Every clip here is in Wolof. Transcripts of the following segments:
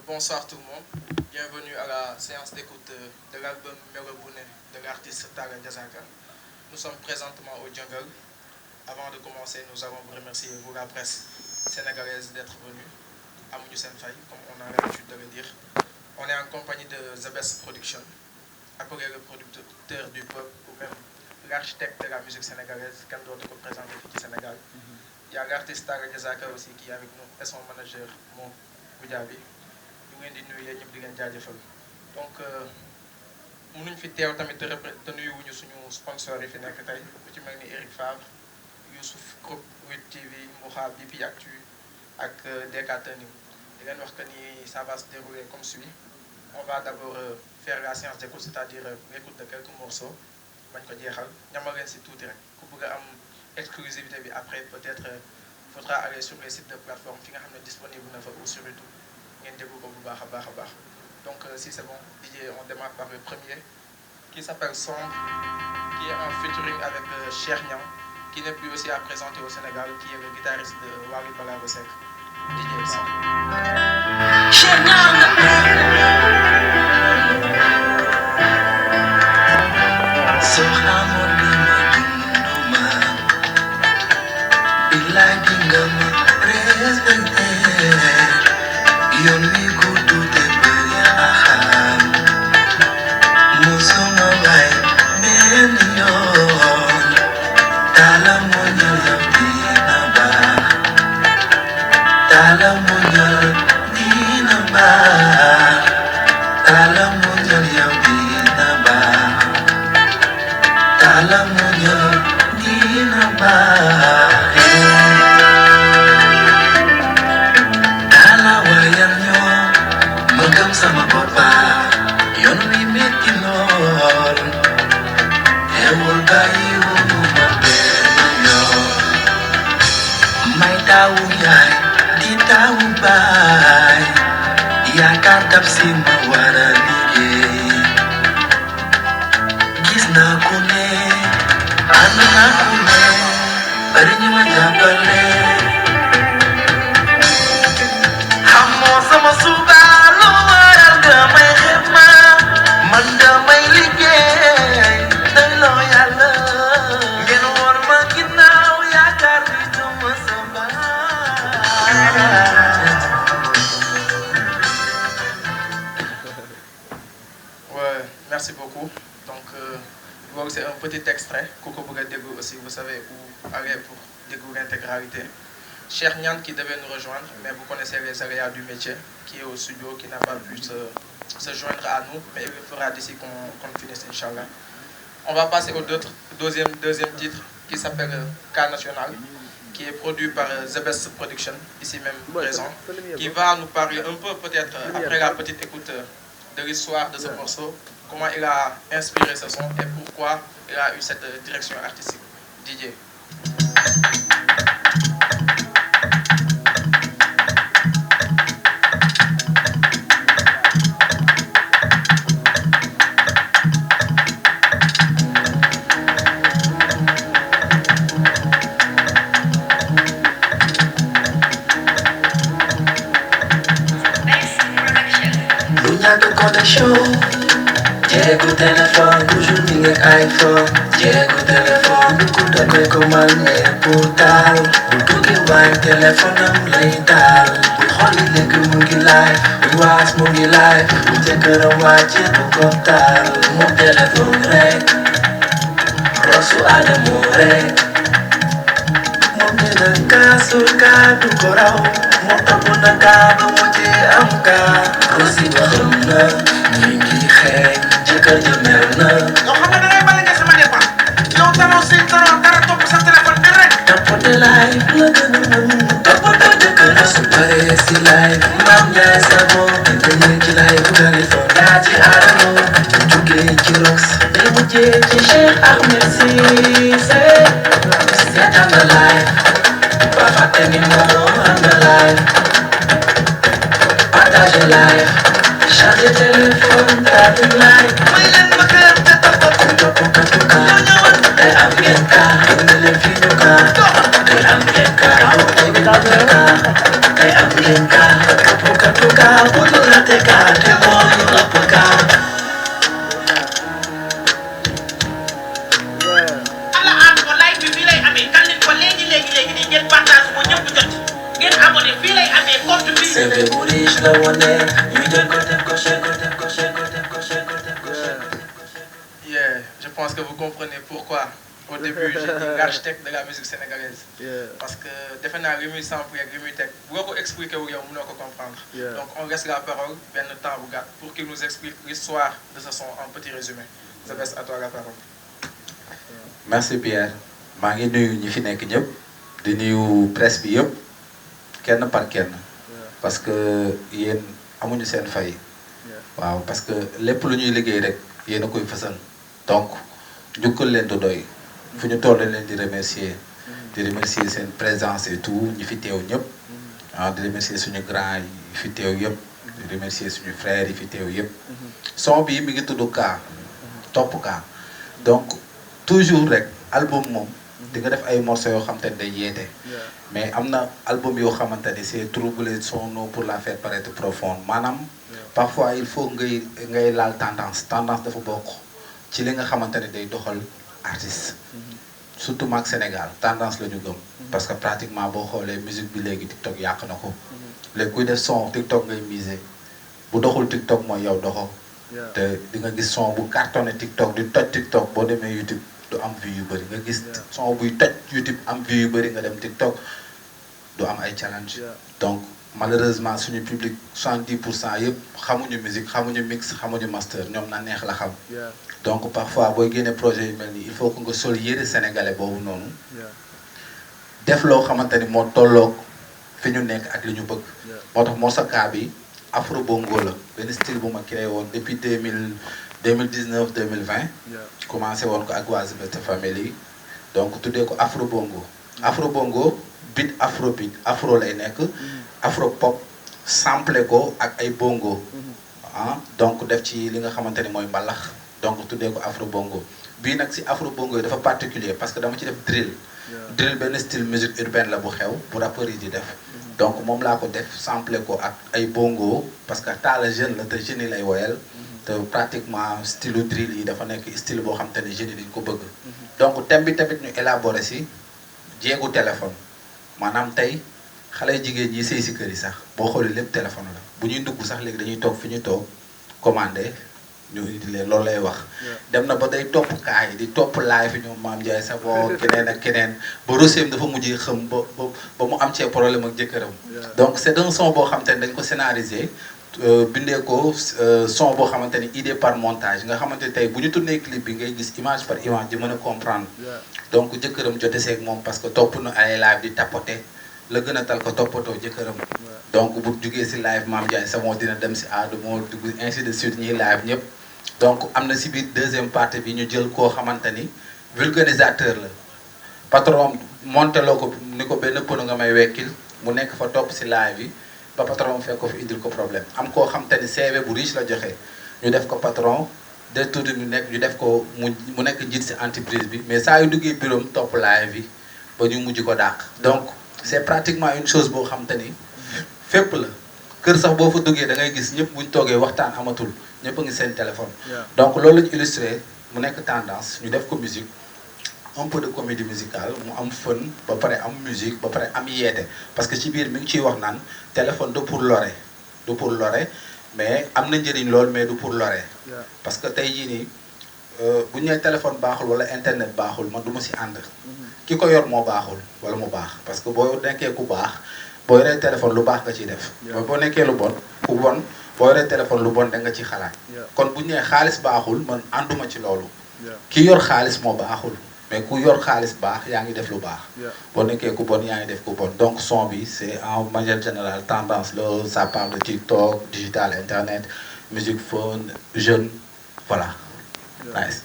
Bonsoir tout le monde. Bienvenue à la séance d'écoute de l'album Melobouné de l'artiste Tara Diazaka. Nous sommes présentement au Jungle. Avant de commencer, nous allons vous remercier, vous la presse sénégalaise, d'être venue à Mounioussen Faye, comme on a l'habitude de le dire. On est en compagnie de The Best Production, appelé le producteur du peuple ou même l'architecte de la musique sénégalaise, quand d'autres représentent le Sénégal. Il y a l'artiste Tara Diazaka aussi qui est avec nous et son manager, Mo Goudiaby. Ñu ngi leen di nuyu yéen ñëpp di leen jaajëfal donc mënuñ fi teew tamit te nuyuwuñu suñu sponsor yi fi nekk tey ku ci mel ni Eric Favre Youssouf Group 8 TV Mouha BP Actu ak DK Turning di leen wax que ni ça va se dérouler comme suit. On va d'abord faire la séance d'écoute, c'est-à-dire l'écoute de quelques morceaux bañ ko jeexal ñamal leen si tuuti rek ku bëgg a am exclusivité bi après peut-être faudra aller sur les sites de plateforme fi nga xam ne disponible na fa ou sur YouTube. Donc si c'est bon, DJ, on démarre par le premier qui s'appelle Sombre, qui est en featuring avec Cheikh Niang, qui n'est plus aussi à présenter au Sénégal, qui est le guitariste de Wally Ballago Seck. DJ Sombre. Cheikh Niang. Yon mi gudu te beri aham Musonga wai ben yon Tala monya dina ba Tala monya dina ba Tala monya dina ba Tala monya dina ba sama papa yon mi metti lool ewul bayi wunu ma benn yoon may tawu yaay di tawu baay yaakaar dab si ma war a liggéey gis naa ku ne ànd naa ku ne bari ñu ma jàppale xamoo sama suba damay xema man damay liggéey day loo yàlla ngeen war ma ginnaaw yaakaar ni duma sa Ouais, merci beaucoup. Donc c'est un petit extrait. Koko bëgg a déglu aussi, vous savez où aller pour découvrir l'intégralité. Cheikh Niang qui devait nous rejoindre, mais vous connaissez les aléas du métier, qui est au studio, qui n'a pas pu se joindre à nous, mais il le fera d'ici qu'on finisse, Inch'Allah. On va passer au deuxième titre, qui s'appelle Cas National, qui est produit par The Best Production, ici même présent, qui va nous parler un peu, peut-être, après la petite écoute de l'histoire de ce morceau, comment il a inspiré ce son et pourquoi il a eu cette direction artistique. DJ. Show Diego téléphone, toujours mi ak iPhone Diego téléphone, du coup da koy commandé pour taal bu duggee waay téléphone am lay taal bu xool yi nekk mu ngi live bu waas mu ngi live bu jëkkëram wàcce du ko taal moom téléphone rek rosu Adamu rek moom dina kaasul kaa du ko raw moom topp na kaa ba mujjee am kaa rosi ba xam na mi ngi xeeñ jëkkër ja mer na yow xam nga da ngay bale nga sama dépense yow taloo si taloo dara topp sa téléphone bi rek toppate live la gën a mën toppatoo jëkkër su paree si live maam Njaay sa bopp dañuy ci live bu téléphone yaa ci Adamo bu jógee ci Rox day mujjee ci Cheikh Ahmed Cissé seetaan na live ba fàtte ni moo am na live partage live chargé téléphone taatu live may leen ma kër te topp kaa day am ngeen kaa xam nga leen fi ñu kaa day am ngeen kaa day am ngeen kaa day am ngeen kaa topp kaa bu ñu la CV bu riche la wone ñu jël ko def ko chèque ko def ko chèque ko def ko chèque ko def ko chèque. Yeah, je pense que vous comprenez pourquoi au début j'ai dit l'architecte de la musique sénégalaise. Parce que defe naa li muy sample ak li muy teg boo ko expliqué wu yow mënoo ko comprendre. Donc on laisse la parole benn temps bu gàtt pour qu'il nous explique l'histoire de ce son en petit résumé. Zabès, à toi la parole. Merci Pierre maa ngi nuyu ñi fi nekk ñëpp di nuyu presse bi yëpp kenn par kenn parce que yéen amuñu seen fay waaw parce que lépp lu ñuy liggéey rek yéen a koy fësal donc njukkal leen du doy fu ñu toll leen di remercier seen présence et tout ñi fi teew ñëpp ah di remercier suñu grand yi fi teew yëpp di remercier suñu frères yi fi teew yëpp son bi mi ngi tudd Ka topp Ka donc toujours rek album moom di nga def ay morceaux yoo xamante ne day yeete mais am na album yoo xamante ne c'est troubler son nom pour la faire paraître profonde maanaam parfois il faut ngay laal tendance dafa bokk ci li nga xamante ne day doxal artiste surtout maag Sénégal tendance la ñu gëm parce que pratiquement boo xoolee musique bi léegi TikTok yàq na ko léegi kuy def son TikTok ngay miser bu doxul TikTok mooy yow doxo te di nga gis son bu cartonné TikTok di toj TikTok boo demee YouTube du am vue yu bëri nga gis son buy toj YouTube am vue yu bëri nga dem TikTok du am ay challenge donc malheureusement suñu public 70% yëpp xamuñu musique xamuñu mix xamuñu master ñoom na neex la xam donc parfois booy génne projet yu mel nii il faut que nga sol yëre sénégalais boobu noonu def loo xamante ni moo tolloog fi ñu nekk ak li ñu bëgg moo tax moo sa kaa bi afro bongo la benn style bu ma créé woon depuis 2019 2020 commencé woon ko ak waa Zibete Family donc tuddee ko afro bongo beat afro lay nekk afro pop sample ko ak ay bongo donc def ci li nga xamante ni mooy mbalax donc tuddee ko afro bongo bii nag si afro bongo yi dafa particulier parce que dama ci def drill benn style musique urbaine la bu xew bu rappeurs yi di def donc moom laa ko def sample ko ak ay bongo parce que taala jeune la te jeunes yi lay woyal te pratiquement style drill yi dafa nekk style boo xam te ne jeunes yi dañ ko bëgg donc thème bi tamit ñu élaboré si jéegu téléphone maanaam tey xale jigéen ñi sëy si kër yi sax boo xoolee lépp téléphone la bu ñuy dugg sax léegi dañuy toog fi ñu toog commandé ñu indi leen loolu lay wax dem na ba day topp kaa yi di topp live fi ñoom Maam Ndiaye sax boo keneen ak keneen ba roséem dafa mujjee xam ba mu am cee problème ak jëkkëram donc c'est un son boo xamante ne dañ ko scénarisé bindee ko son boo xamante ni idée par montage nga xamante ni tey bu ñu tourné clip bi ngay gis image par image di mën a comprendre donc jëkkëram jote seeg moom parce que topp na ay live di tapoter la gën a tal ko toppatoo jëkkëram donc bu jugee si live Maam Ndiaye sa moo dina dem si aadu moo dugg ainsi de suite ñuy live ñëpp donc am na si biir deuxième partie bi ñu jël koo xamante ni vulgarisateur la patron monté loo ko ni ko benn pënu nga may wekkil mu nekk fa topp si live yi ba patron fekk ko fi indil ko problème am koo xamante ni CV bu riche la joxe ñu def ko patron de tout ñu def ko mu nekk njiit si entreprise bi mais saa yu duggee bureau topp live bi ba ñu mujj ko dàq donc c'est pratiquement une chose boo xamante ni fépp la kër sax boo fa duggee da ngay gis ñëpp buñ toogee waxtaan amatul ñëpp a ngi seen téléphone donc loolu lañu illustré mu nekk tendance ñu def ko musique un peu de comédie musicale mu am fun ba pare am musique ba pare am yeete parce que ci biir mi ngi ciy wax naan téléphone du pour lore mais am na njëriñ lool mais du pour lore parce que tey jii nii bu ñu nee téléphone baaxul wala internet baaxul man du ma si ànd ki ko yor moo baaxul wala mu baax parce que boo nekkee ku baax boo yoree téléphone lu baax nga ciy def boo nekkee lu bon ku bon boo yoree téléphone lu bon da nga ci xalaat kon bu ñu nee xaalis baaxul man ànduma ci loolu ki yor xaalis moo baaxul mais ku yor xaalis baax yaa ngi def lu baax boo nekkee ku bon yaa ngi def ku bon donc son bi c'est en manière générale tendance la ça parle de TikTok digital internet musique phone jeune voilà nice.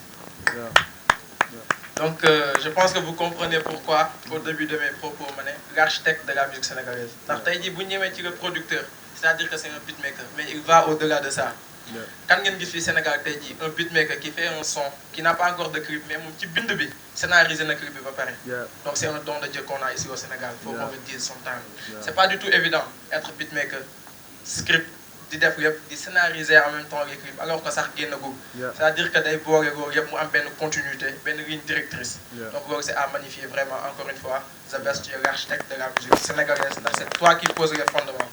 Donc je pense que vous comprenez pourquoi au début de mes propos ma ne l'architecte de la musique sénégalaise ndax tey jii bu ñu ñëwee ci le producteur c'est-à-dire que c'est un beatmaker mais il va au-delà de ça kan ngeen gis fii Sénégal tey jii un beatmaker qui fait un son qui n'a pas encore de clip mais moom ci bind bi scénarisé na clip bi ba pare donc c'est un don de Dieu qu'on a ici au Sénégal faut qu'on le dise sometimes c'est pas du tout évident être beatmaker script di def yëpp di scénariser en même temps les clips alors que sax génnagul c'est-à-dire que day boole loolu yëpp mu am benn continuité benn ligne directrice donc loolu c'est à magnifier vraiment encore une fois Zabès tu es l'architecte de la musique sénégalaise ndax c'est toi qui poses les fondements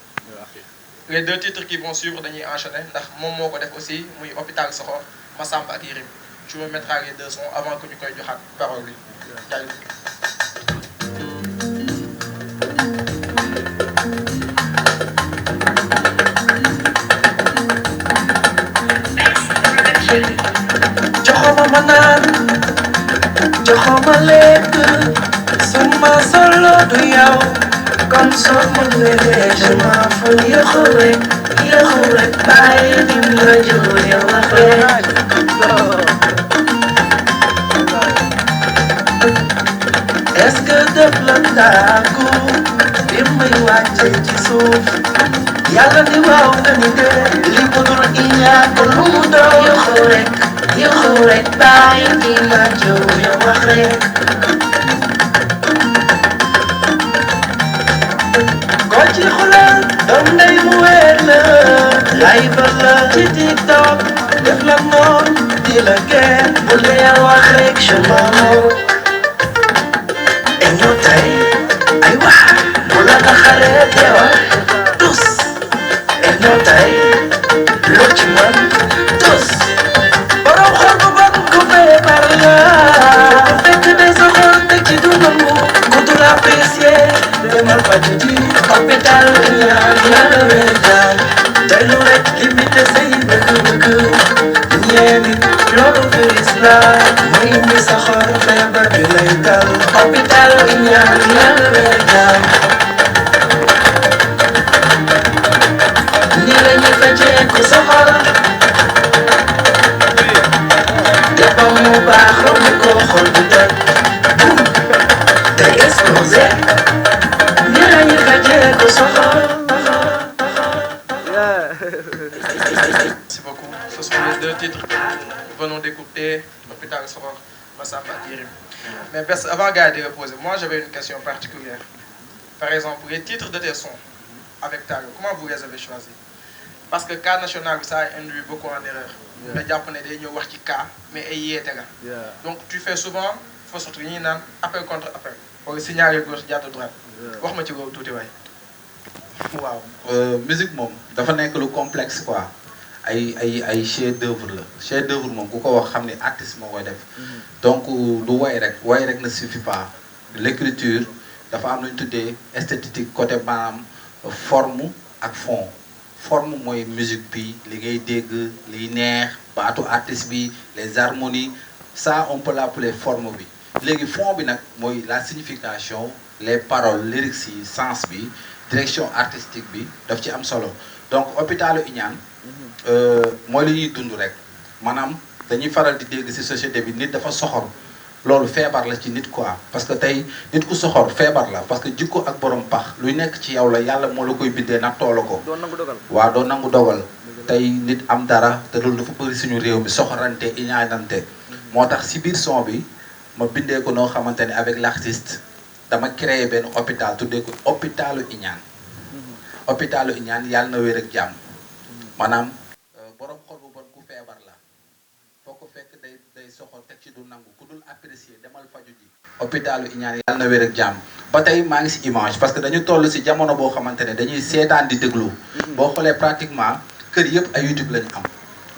les 2 titres qui vont suivre dañuy enchaîner ndax moom moo ko def aussi muy hôpital Sokhor Massamba ak Yérim tu me mettras les 2 sons avant que ñu koy joxaat parole bi joxoma ma naan joxoma lekk suma solo du yow comme soo ma wéree je m'en fous yëxu rek bàyyi dim la jur yow wax rek est-ce que def la tàggu bi may wàcce ci suuf yàlla ni waaw nga ni dee li mu dul iñaan ko lu mu doon yëxu rek bàyyi dim la jur yow wax rek ko ci xulal doom ndey mu weer la live la ci TikTok def la noon di la geen bu dee wax rek je m'en et ñoo tey ay wax bu la taxalee teewal tus et ñoo tey loo ci mën tus borom xol bu bon ku feebar la fekk day sa xol teg ci du nangu ku dul apprécier demal faju ji hôpital yàlla wér daal tey lu rek limité say bëgg-bëgg ñeeni loolu virus la muy indi sa xol feebar bi lay dal hôpital yàlla wér daal ni la ñuy fajee ku sa xol te ba mu baax romb ko xol bi toj te explosé ni la ñuy fajee ku sa xol. Merci beaucoup. Ce sont les 2 titres que nous venons d'écouter, Hôpital Sokhor, Massamba et Yérim. Mais avant Gaël de reposer, moi j'avais une question particulière. Par exemple, les titres de tes sons avec Taga, comment vous les avez choisis? Parce que cas national, ça induit beaucoup en erreur. Les Japonais, ils ont dit cas, mais ils y donc tu fais souvent, il faut surtout appel contre appel. Pour le signaler gauche, droite. Wax ci go touti way. waaw musique moom dafa nekk lu complexe quoi ay chef d'œuvre la chef d'œuvre moom ku ko wax xam ne artiste moo koy def donc du way rek ne suffit pas l'écriture dafa am lu ñu tuddee esthétique côté maanaam forme ak fond forme mooy musique bi li ngay dégg liy neex baatu artiste bi les harmonies ça on peut l'appeler forme bi léegi fond bi nag mooy la signification les paroles lyrics yi sens bi direction artistique bi daf ci am solo donc hôpitalu Iñaan mooy li ñuy dund rek maanaam dañuy faral di dégg ci société bi nit dafa soxor loolu feebar la ci nit quoi parce que tey nit ku soxor feebar la parce que jikko ak borom pax luy nekk ci yow la yàlla moo la koy bindee nag toolu ko waaw doo nangu dogal tey nit am dara te loolu dafa bëri suñu réew mi soxorante iñaanante moo tax ci biir son bi ma bindee ko noo xamante ne avec l'artiste dama créé benn hôpital tuddee ko hôpitalu Iñaan hôpitalu Iñaan yàlla na wér ak jàmm maanaam borom xol bu bon ku feebar la foo ko fekk day soxor teg ci du nangu ku dul apprécier demal faju ji hôpitalu Iñaan yàlla na wér ak jàmm ba tey maa ngi ci image parce que dañu toll ci jamono boo xamante ne dañuy seetaan di déglu boo xoolee pratiquement kër yëpp ay YouTube lañu am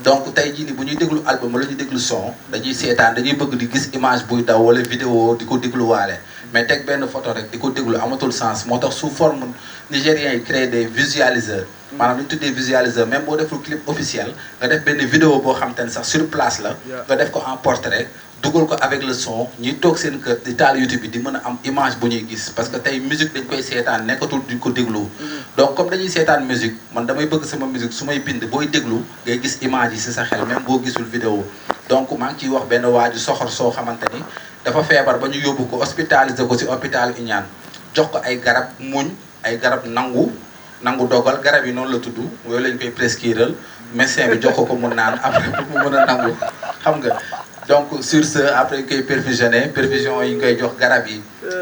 donc tey jii nii bu ñuy déglu album wala ñu déglu son dañuy seetaan dañuy bëgg di gis image buy daw wala vidéo di ko dégluwaale mais teg benn photo rek di ko déglu amatul sens moo tax sous forme nigériens yi créé des visualiseurs maanaam li ñu tuddee visualiseur même boo deful clip officiel nga def benn vidéo boo xam te ne sax sur place la nga def ko en portrait dugal ko avec le son ñuy toog seen kër di taal YouTube bi di mën a am image bu ñuy gis parce que tey musique dañ koy seetaan nekkatul di ko déglu donc comme dañuy seetaan musique man damay bëgg sama musique su may bind booy déglu ngay gis image yi ci sa xel même boo gisul vidéo donc maa ngi ciy wax benn waaju soxor soo xamante ni dafa feebar ba ñu yóbbu ko hospitalisé ko ci hôpital Iñaan jox ko ay garab muñ ay garab nangu dogal garab yi noonu la tudd yooyu lañ koy prescriral médecin bi jox ko mu naan après mu mën a nangu xam nga donc sur ce après ñu koy perfusion yi ñu koy jox garab yi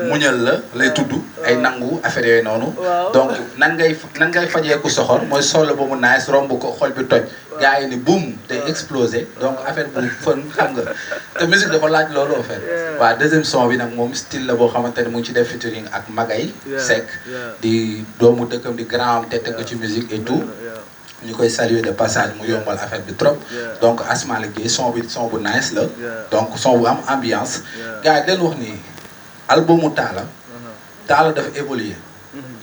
muñal la lay tudd ay nangu affaire yooyu noonu donc nan ngay fajee ku soxor mooy solo ba mu naaj romb ko xol bi toj gars yi ni boum day exploser donc affaire bu fun xam nga te musique dafa laaj loolu en fait. waaw deuxième son bi nag moom style la boo xamante ne mu ngi ci def featuring ak Magay Seck di doomu dëkkam di grand am tette ko ci musique et tout ñu koy saluer de passage mu yombal affaire bi trop donc Asma Gueye son bi son bu nice la donc son bu am ambiance gars yi leen wax ni albumu Talla dafa évoluer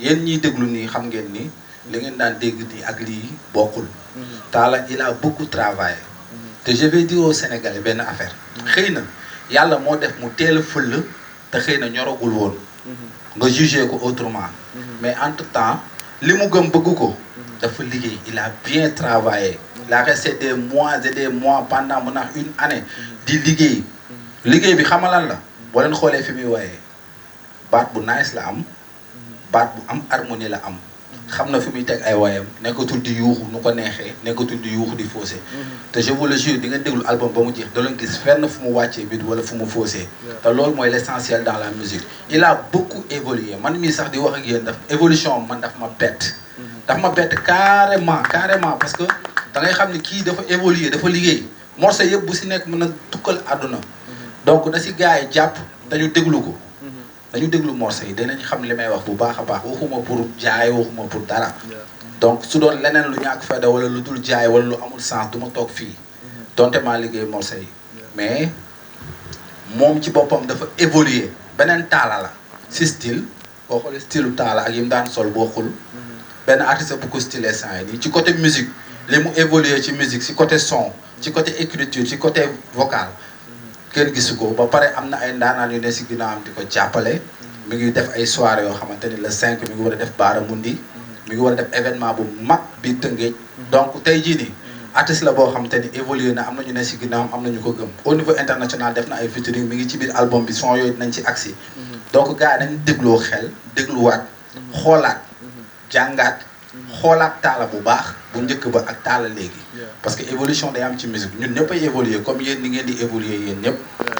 yéen ñiy déglu nii xam ngeen ni li ngeen daan dégg nii ak lii bokkul Talla il a beaucoup travaillé te je vais dire au Sénégalais benn affaire xëy na yàlla moo def mu teel a fël te xëy na ñoragul woon nga jugé ko autrement mais entre temps li mu gëm bëgg ko dafa liggéey il a bien travaillé il a resté des mois et des mois pendant mu naan une année di liggéey bi xamalan la boo leen xoolee fi muy wayee baat bu nice la am baat bu am harmonie la am xam na fi muy teg ay wayam nekkatul di yuuxu nu ko neexee nekkatul di yuuxu di faussé te je vous le jure di nga déglu album ba mu jeex da leen gis fenn fu mu wàccee bit wala fu mu faussé te loolu mooy l'essentiel dans la musique il a beaucoup évolué man mii sax di wax ak yéen daf évolution man daf ma bett carrément parce que da ngay xam ni kii dafa évoluer dafa liggéey morceau yëpp bu si nekk mën a tukkal àdduna donc na si gars yi jàpp dañu déglu ko dañu déglu morceau yi dinañ xam li may wax bu baax a baax waxuma pour jaay waxuma pour dara donc su doon leneen lu ñàkk fayda wala lu dul jaay wala lu amul sens du ma toog fii donte maa liggéey morceau yi mais moom ci boppam dafa évoluer beneen Talla la si style boo xoolee style Talla ak yi mu daan sol bokkul benn artiste bu ko stylé saa yi nii ci côté musique li mu évoluer ci musique ci côté son ci côté écriture ci côté vocal kenn gisu ko ba pare am na ay ndaanaan yu ne si ginnaawam di ko jàppale mi ngi def ay soirée yoo xamante ni le 5 mi ngi war a def Baaramundi mi ngi war a def événement bu mag bi Tëngéej donc tey jii nii artiste la boo xamante ni évolué na am na ñu ne si ginnaawam am na ñu ko gëm au niveau international def na ay featuring mi ngi ci biir album bi son yooyu dinañ ci agsi donc gars yi nañ dégloo xel dégluwaat xoolaat jàngaat xoolaat Talla bu baax bu njëkk ba ak Talla léegi parce que évolution day am ci musique ñun ñëpp ay évoluer comme yéen ni ngeen di évoluer yéen ñëpp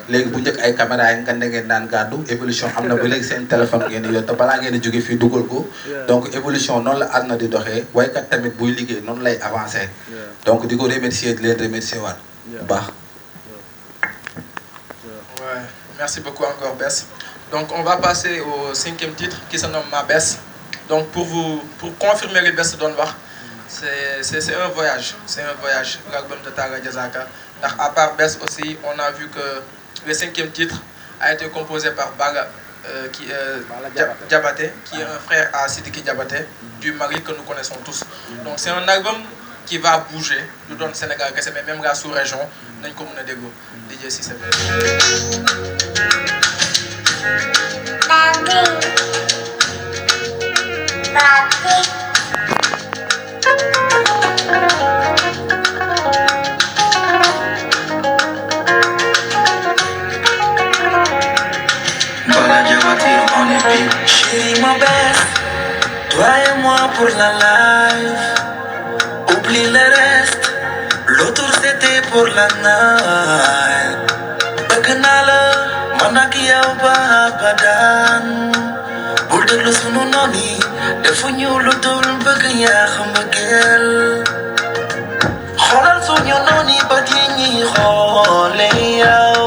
léegi bu njëkk ay caméra yi ngeen da ngeen daan gàddu évolution am na ba léegi seen téléphone ngeen di yor te balaa ngeen di jóge fii dugal ko donc évolution noonu la àdduna di doxee waykat tamit buy liggéey noonu lay avancer donc di ko remercier di leen remercier waat bu baax. Ouais, merci beaucoup encore Bess. Donc on va passer au 5e titre qui se nomme Ma Bess. Donc pour confirmer les Bess doon wax c'est un voyage l'album de Talla Diazaka. À part Bess aussi on a vu que le 5e titre a été composé par Bala Diabaté qui est un frère à Sidiki Diabaté du Mali que nous connaissons tous. Donc c'est un album qui va bouger du doon Sénégal kese mais même la sous-région nañ ko mën a déglu DJ Cissé. Chérie, ma belle, toi et moi pour la life. Oublie le reste, l'autre c'était pour la night. Bëgg naa la, man ak yow ba abadan. Bul déglu sunu noon yi, defuñu lu dul bëgg yaa xam mbëggeel. Xoolal suñu noon yi ba di ñuy xoole yow.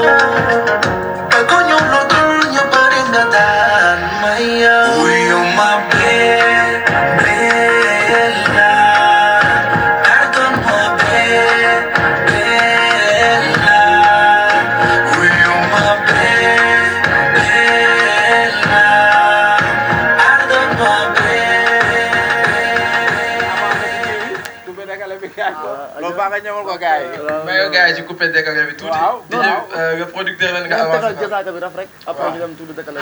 Bëgguñu lu dul ñu bari nga daan may yow. Will you my bella? Pardonne-moi bella. Will you my bella? Pardonne-moi loolu baax nga ñëwal ko gars yi. mais yow gars yi ci coupé décalé bi tuuti. waaw le producteur la nga avancé. jasaaka bi raf rek après ñu dem tuuti décalé.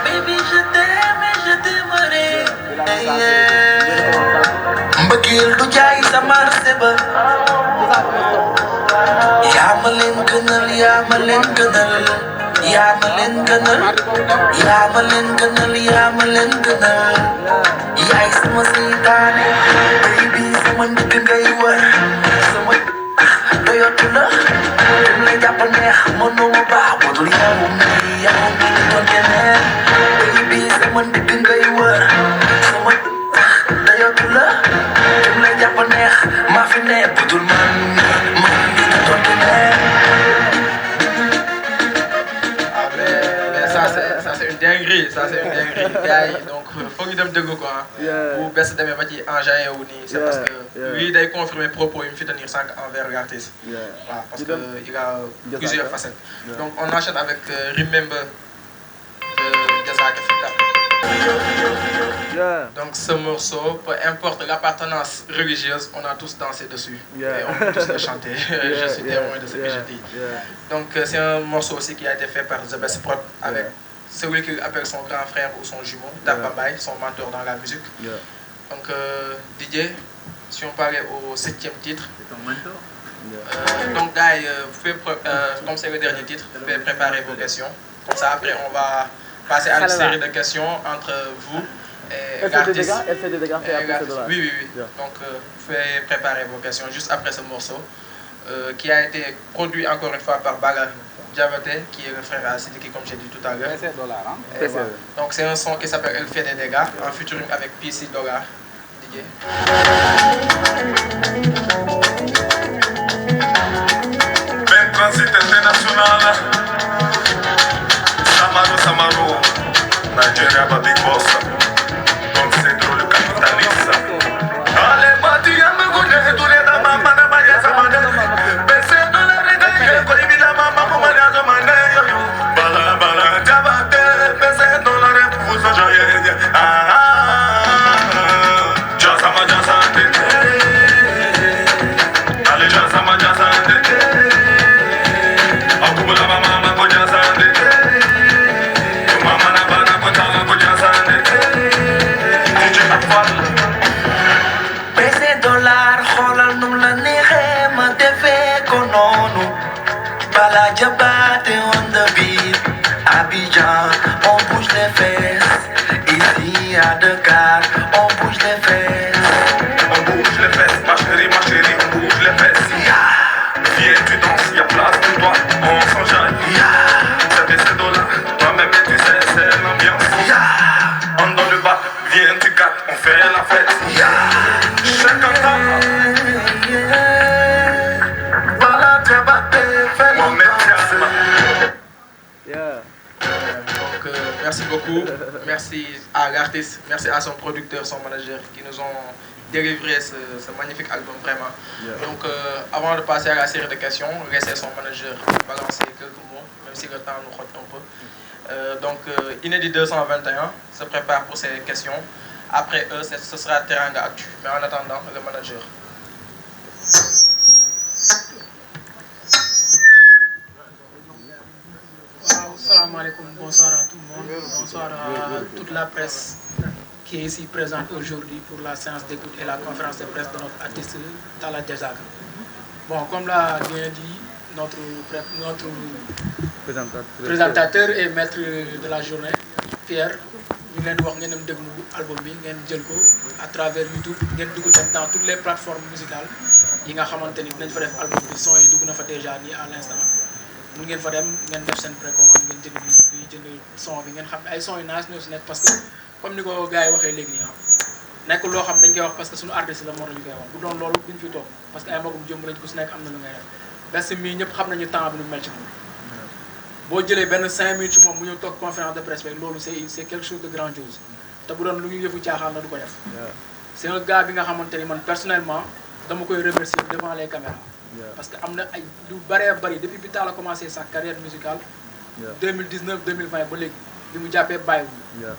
Baby, je t'aime et je t'aimerai. Mbëggeel du jaay sa marché ba. yaa ma leen gënal yaa ma leen gënal. yaa ma leen gënal. yaa ma leen gënal yaa ma leen gënal. yaay sama seytaane. baby sama ndigg ngay war. sama doyatu la. dem lay jàpp neex mënoo ma baax budul yow mi doon keneen. baby sama ndigg ngay war. sama doyatu la. dem lay jàpp neex maa fi ne ça c'est une dinguerie gars yi donc foog ñu dem déglu ko ah. bu bés demee ba ci engin wu nii. c'est parce que lui day confirmer propos yi mu fi tenir sànq envers l'artiste. waaw parce que il a plusieurs facettes. donc on enchaîne avec Remember de Diazaka Fita. Donc ce morceau, peu importe l'appartenance religieuse, on a tous dansé dessus et on peut tous le chanter. Je suis témoin de ce que je dis. Donc c'est un morceau aussi qui a été fait par The Best Prod avec celui qu'il appelle son grand frère ou son jumeau, Dababay, son mentor dans la musique. Donc DJ, si on parlait au 7e titre. C'est ton mentor. Donc gars, comme c'est le dernier titre, vous pouvez préparer vos questions. Comme ça après on va passer à une série de questions entre vous et l'artiste. Elle fait des dégâts après $. Oui. Donc vous pouvez préparer vos questions juste après ce morceau qui a été produit encore une fois par Bala Diabaté, qui est le frère à Sidiki comme j'ai dit tout à l'heure. Voilà. Donc c'est un son qui s'appelle Elle fait des dégâts en featuring avec PC Dollar. DJ. Ben Transit International. Samaru, Nigeria ba big boss. Donc c'est drôle le capitaliste. Allez, Matia me connaît tous les dames, madame Maria Samane. Baissez dans la règle, quand il vit la maman pour Maria Samane. Bala, Diabaté, baissez dans la règle, vous enjoyez. Jassama, allez, Jassama, Akubula mama, go Jassama. Pese dollar xoolal num la neexee ma defee ko noonu Bala Diabaté on the beat Abidjan on bouge les fesses ici à Dakar on bouge les fesses. On bouge les fesses, ma chérie, on bouge les fesses. Viens, tu danses, y'a place pour toi, on s'enjaille. C'est baissé dollar, toi-même tu sais, c'est l'ambiance. On dans le bas, viens, tu captes, on fait la fête. Chacun temps. Bala Diabaté, fais Mohamed Diazma. Donc merci beaucoup, merci à l'artiste, merci à son producteur, son manager qui nous ont délivré ce magnifique album vraiment. Donc avant de passer à la série de questions, laissez son manager balancer quelques mots, même si le temps nous rote un peu. Donc Inédit 221 se prépare pour ces questions. Après eux, ce sera Teranga Actu. Mais en attendant, le manager. Salam alaikum, bonsoir à tout le monde, bonsoir à toute la presse qui est ici présente aujourd'hui pour la séance d'écoute et la conférence de presse de notre artiste Talla Diazaka. Bon, comme l'a bien dit notre présentateur et maître de la journée, Pierre, ñu leen wax ngeen dem déglu album bi ngeen jël ko à travers YouTube ngeen dugg tam dans toutes les plateformes musicales yi nga xamante ni dinañ fa def album bi son yi dugg na fa déjà nii à l'instant. mun ngeen fa dem ngeen def seen précommande ngeen jënd musique bi jënd son bi ngeen xam ne ay son yu nice ñoo si nekk parce que comme ni ko gars yi waxee léegi nii nekkul loo xam dañ koy wax parce que suñu artiste la moo tax ñu koy wax bu doon loolu duñ fi toog parce que ay magum jëmb lañ ku si nekk am na lu ngay def best mii ñëpp xam nañu temps bi nu mel ci moom boo jëlee benn 5 minutes ci moom mu ñëw toog conférence de presse bi loolu c'est quelque chose de grandiose te bu doon lu ñu yëfu caaxaan la du ko def c'est un gars bi nga xamante ni man personnellement dama koy remercier devant les caméras parce que am na ay lu bëree bëri depuis bi Talla commencé sa carrière musicale 2019 2020 ba léegi bi mu jàppee bàyyiwul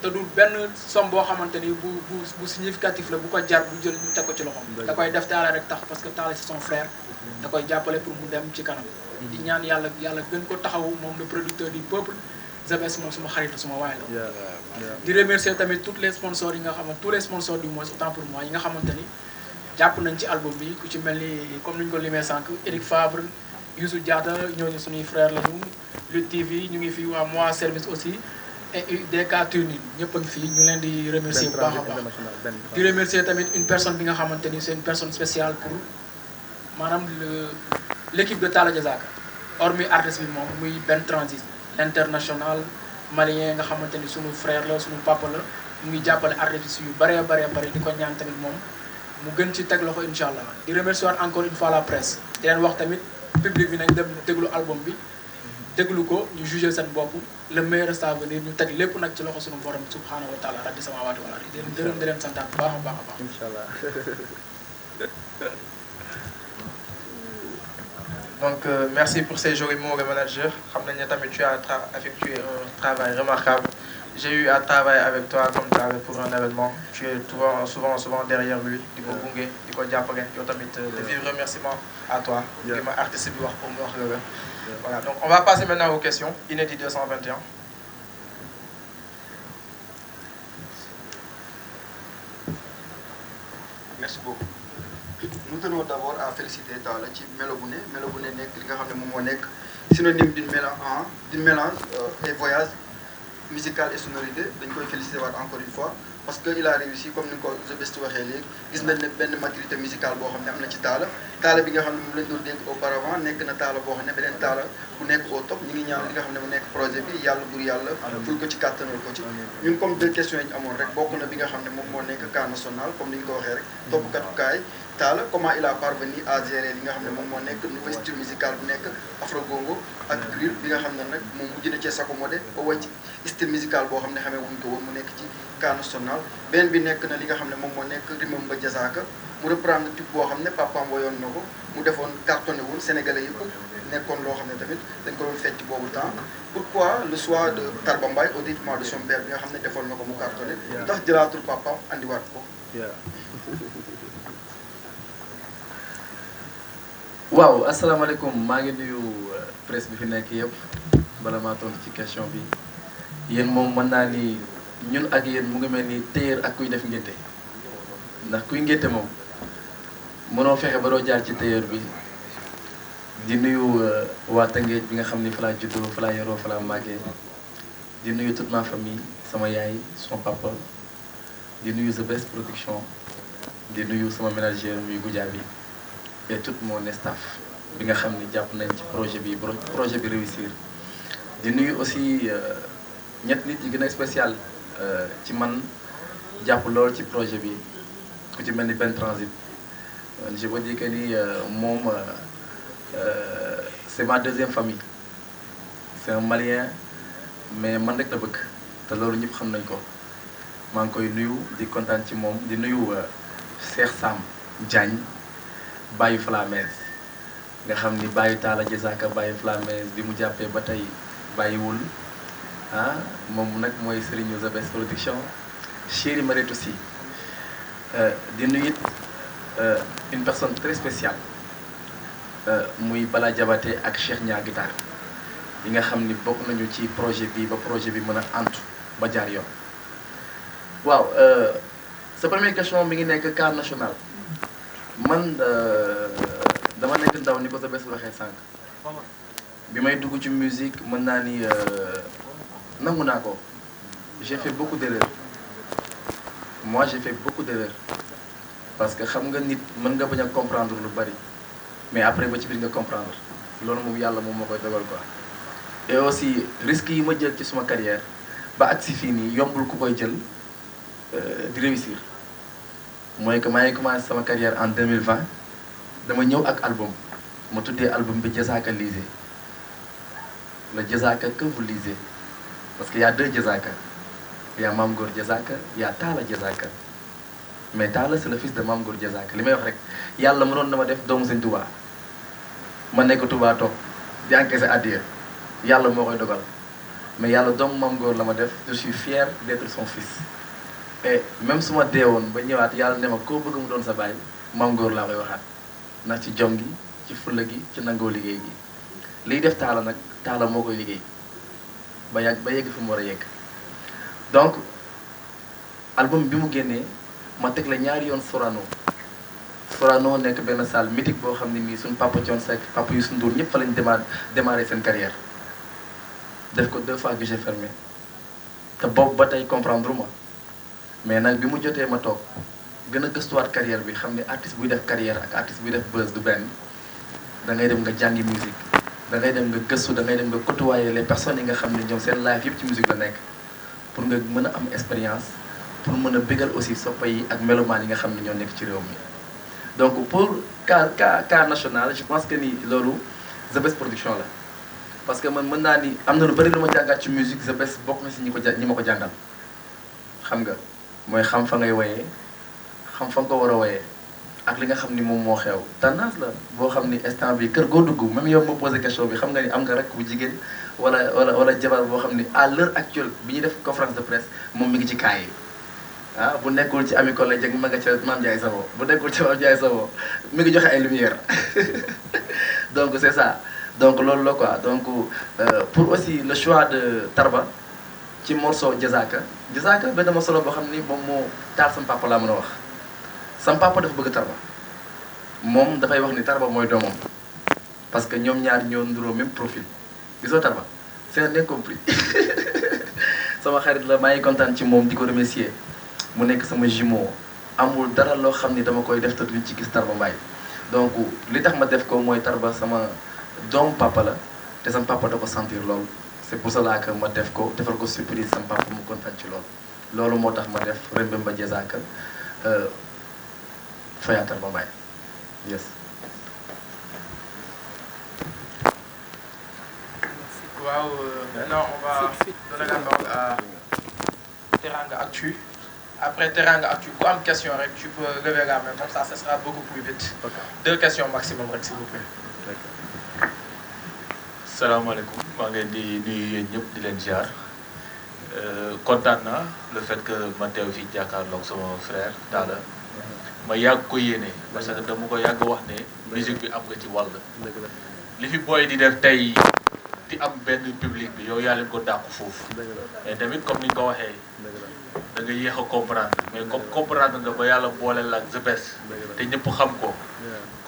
te du benn somme boo xamante ni bu significatif la bu ko jar bu jël ñu teg ko ci loxoom da koy def Talla rek tax parce que Talla c'est son frère da koy jàppale pour mu dem ci kanam di ñaan yàlla gën ko taxawu moom le producteur du peuple Zbest moom suma xarit suma waay la di remercier tamit tous les sponsors yi nga xamante tous les sponsors du moins autant pour moi yi nga xamante ni jàpp nañ ci album bi ku ci mel ni comme ni ñu ko limee sànq Eric Favre Youssou Diatta ñooñu suñuy frère lañu Lutte TV ñu ngi fi waa Moi Service aussi et DK Tuning ñëpp a ngi fii ñu leen di remercier bu baax a baax di remercier tamit une personne bi nga xamante ni c'est une personne spéciale pour maanaam l'équipe de Talla Diazaka hormis artiste bi moom muy Ben Transit l'international malien nga xamante ni suñu frère la suñu papa la mu ngi jàppale artistes yu bëree di ko ñaan tamit moom mu gën ci teg loxo incha allah di remercier encore une fois la presse di leen wax tamit public bi nañ dem déglu album bi déglu ko ñu jugé seen bopp le meilleur reste à venir ñu teg lépp nag ci loxo suñu borom subhanahu wa taala rabbi samawati wal ardi di leen gërëm di leen santaat bu baax a baax a baax. Inch'Allah. Donc, merci pour ces jolis mots, le manager. Tu as effectué un travail remarquable. J'ai eu à travailler avec toi comme ça pour un événement. Tu es souvent derrière lui. Du coup, de vivre remerciements à toi. Voilà, donc on va passer maintenant aux questions. Inédit 221. Merci beaucoup. Nous tenons d'abord à féliciter Talla ci melo bu ne nekk li nga xam ne moom moo nekk synonyme d'une mélange et voyage musical et sonorité dañ koy féliciter waat encore une fois parce que il a réussi comme ni ko The Best waxee léegi gis nañ ne benn maturité musicale boo xam ne am na ci Talla bi nga xam ne moom lañ doon dégg auparavant nekk na Talla boo xam ne beneen Talla bu nekk au top ñu ngi ñaan li nga xam ne mu nekk projet bi yàlla bur yàlla ful ko ci kàttanal ko ci ñun comme deux questions yi ñu amoon rek bokk na bi nga xam ne moom moo nekk cas national comme ni ñu ko waxee rek toppkatu kaay Talla comment il a parvenu à gérer li nga xam ne moom moo nekk nouveau style musical bu nekk afro gongo ak drill bi nga xam ne nag moom mujj na cee s'accommoder ba way ci style musical boo xam ne xamee wuñ ko woon mu nekk ci cas national beneen bi nekk na li nga xam ne moom moo nekk rimam ba jasaaka mu reprendre type boo xam ne papaam woyoon na ko mu defoon cartonné wul sénégalais yëpp nekkoon loo xam ne tamit dañ ko doon fecc boobu temps pourquoi le choix de Tarba Mbaye au détriment de son père bi nga xam ne defoon na ko mu cartonné ndax jëlaatul papaam andiwaat ko waaw asalaamaaleykum maa ngi nuyu presse bi fi nekk yëpp bala maa tontu ci question bi yéen moom mën naa ni ñun ak yéen mu ngi mel ni téyeer ak kuy def ngénte ndax kuy ngénte moom mënoo fexe ba doo jaar ci téyeer bi di nuyu waa Tëngéej bi nga xam ni fa laa juddoo fa laa yoroo fa laa màggee di nuyu toute ma famille sama yaay son papa di nuyu The Best Production di nuyu sama manager muy Goudiaby et tout mon staff bi nga xam ni jàpp nañ ci projet bi réussir di nuyu aussi ñett nit yi gën a spécial ci man jàpp lool ci projet bi ku ci mel ni Ben Transit je veux dire que ni moom c'est ma deuxième famille c'est un Malien mais man rek la bëgg te loolu ñëpp xam nañ ko maa ngi koy nuyu di kontaan ci moom di nuyu Cheikh Sam Diagne Baye Flamez nga xam ni Baye Talla Diazaka Baye Flamez bi mu jàppee ba tey bàyyiwul moom nag mooy Serigne The Best Production Chéri Mariette aussi di nuyu une personne très spéciale muy Bala Diabaté ak Cheikh Nia Guitar yi nga xam ni bokk nañu ci projet bi ba projet bi mën a antu ba jaar yoon waaw sa première question mi ngi nekk cas national man dama nekk ndaw ni ko The Best waxee sànq bi may dugg ci musique mën naa ni nangu naa ko j'ai fait beaucoup d'erreurs moi j'ai fait beaucoup d'erreurs parce que xam nga nit mën nga bañ a comprendre lu bari mais après ba ci biir nga comprendre loolu moom yàlla moom moo koy dogal quoi et aussi risques yi ma jël ci suma carrière ba agsi fii nii yombul ku koy jël di réussir mooy que maa ngi commencé sama carrière en 2020 dama ñëw ak album ma tuddee album bi Diazaka lisez le Diazaka que vous lisez parce que y a deux Diazaka y a Mame Goor Diazaka y a Talla Diazaka mais Talla c'est le fils de Mame Goor Diazaka li may wax rek yàlla mënoon na ma def doomu Sëñ Touba ma nekk Touba toog di encaissé addiya yàlla moo koy dogal mais yàlla doomu Mame Goor la ma def je suis fier d'être son fils et même su ma deewoon ba ñëwaat yàlla ne ma koo bëgg mu doon sa baay Mame Goor laa koy waxaat ndax ci jom gi ci fulla gi ci nangoo liggéey gi liy def Talla nag Talla moo koy liggéey ba yegg fi mu war a yegg donc album bi mu génnee ma teg la ñaari yoon Sorano nekk benn salle mythique boo xam ne nii suñ papa Thione Seck papa Youssou Ndour ñëpp fa lañ démarré seen carrière def ko 2 fois guichet fermé te boobu ba tey comprendre ma mais nag bi mu jotee ma toog gën a gëstuwaat carrière bi xam ne artiste buy def carrière ak artiste buy def buzz du benn da ngay dem nga jàngi musique da ngay dem nga gëstu da ngay dem nga côtoyer les personnes yi nga xam ne ñoom seen life yëpp ci musique la nekk pour nga mën a am expérience pour mën a bégal aussi soppa yi ak melomaan yi nga xam ne ñoo nekk ci réew mi donc pour cas national je pense que ni loolu The Best Production la parce que man mën naa ni am na lu bëri lu ma jàngaat ci musique The Best bokk na si ñi ma ko jàngal xam nga mooy xam fa ngay woyee xam fa nga ko war a woyee ak li nga xam ni moom moo xew tendance la boo xam ni instant bi kër goo dugg même yow ma posé question bi xam nga ni am nga rek bu jigéen wala jabar boo xam ni à l'heure actuelle bi ñuy def conférence de presse moom mi ngi ci kaay yi ah bu nekkul ci Ami Collé Dieng ma nga ca Mame Ndiaye Savon bu nekkul ci Mame Ndiaye Savon mi ngi joxe ay lumière donc c'est ça donc loolu la quoi donc pour aussi le choix de Tarba ci morceau Jazaka benn morceau la boo xam ni moom moo taal sama papa laa mën a wax sama papa dafa bëgg Tarba moom dafay wax ni Tarba mooy doomam parce que ñoom ñaar ñoo nduroo même profil gisoo Tarba c'est un incompris sama xarit la maa ngi kontaan ci moom di ko remercier mu nekk sama jumeau amul dara loo xam ni dama koy def te duñ ci gis Tarba Mbaye donc li tax ma def ko mooy Tarba sama doomu papa la te sama papa da ko sentir loolu c'est pour cela que ma def ko defal ko surprise sama papa mu kontaan ci loolu moo tax ma def Rembemba Jazaka Faya Tarba Mbaye yes. Waaw, maintenant on va donner la parole à Teranga Actu. Après Teranga Actu, pour une question, tu peux lever la main, comme ça sera beaucoup plus vite. Okay. 2 questions maximum, s'il vous plaît. salaamaaleykum maa ngi leen di nuyu yéen ñëpp di leen ziar kontaan naa le fait que ma teew fi jàkkaarloog sama frère Talla ma yàgg ko yéene parce que dama ko yàgg wax ne musique bi am nga ci wàll li fi booy di def tey di am benn public bi yow yaa leen ko dàqu foofu mais tamit comme ni ñu ko waxee da nga yéex a comprendre mais comme comprendre nga ba yàlla boole la ak The Best te ñëpp xam ko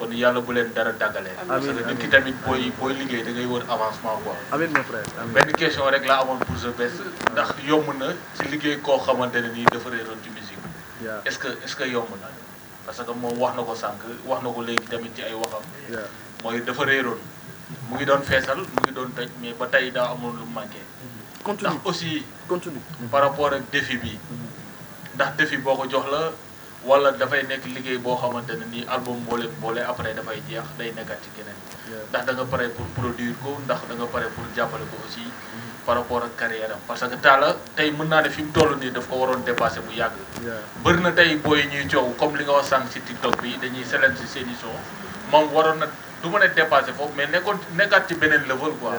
kon yàlla bu leen dara dàggalee parce que nit ki tamit booy liggéey da ngay wër avancement quoi amiin mon frère benn question rek laa amoon pour The Best ndax yomb na ci liggéey koo xamante ne nii dafa réeroon ci musique est-ce que yomb na parce que moom wax na ko sànq wax na ko léegi tamit ci ay waxam mooy dafa réeroon mu ngi doon feesal mu ngi doon tëj mais ba tey daa amoon lu manqué ndax aussi par rapport ak défi bi ndax défi boo ko jox la wala dafay nekk liggéey boo xamante ne nii album boole après dafay jeex day nekkaat ci keneen ndax da nga pare pour produire ko ndax da nga pare pour jàppale ko aussi par rapport ak carrière am parce que Talla tey mën naa ne fi mu toll nii daf ko waroon dépassé bu yàgg bëri na tey booy ñuy coow comme li nga wax sànq ci TikTok bi dañuy select ci seen i son moom waroon na du ma ne dépassé foofu mais nekkaat ci beneen level quoi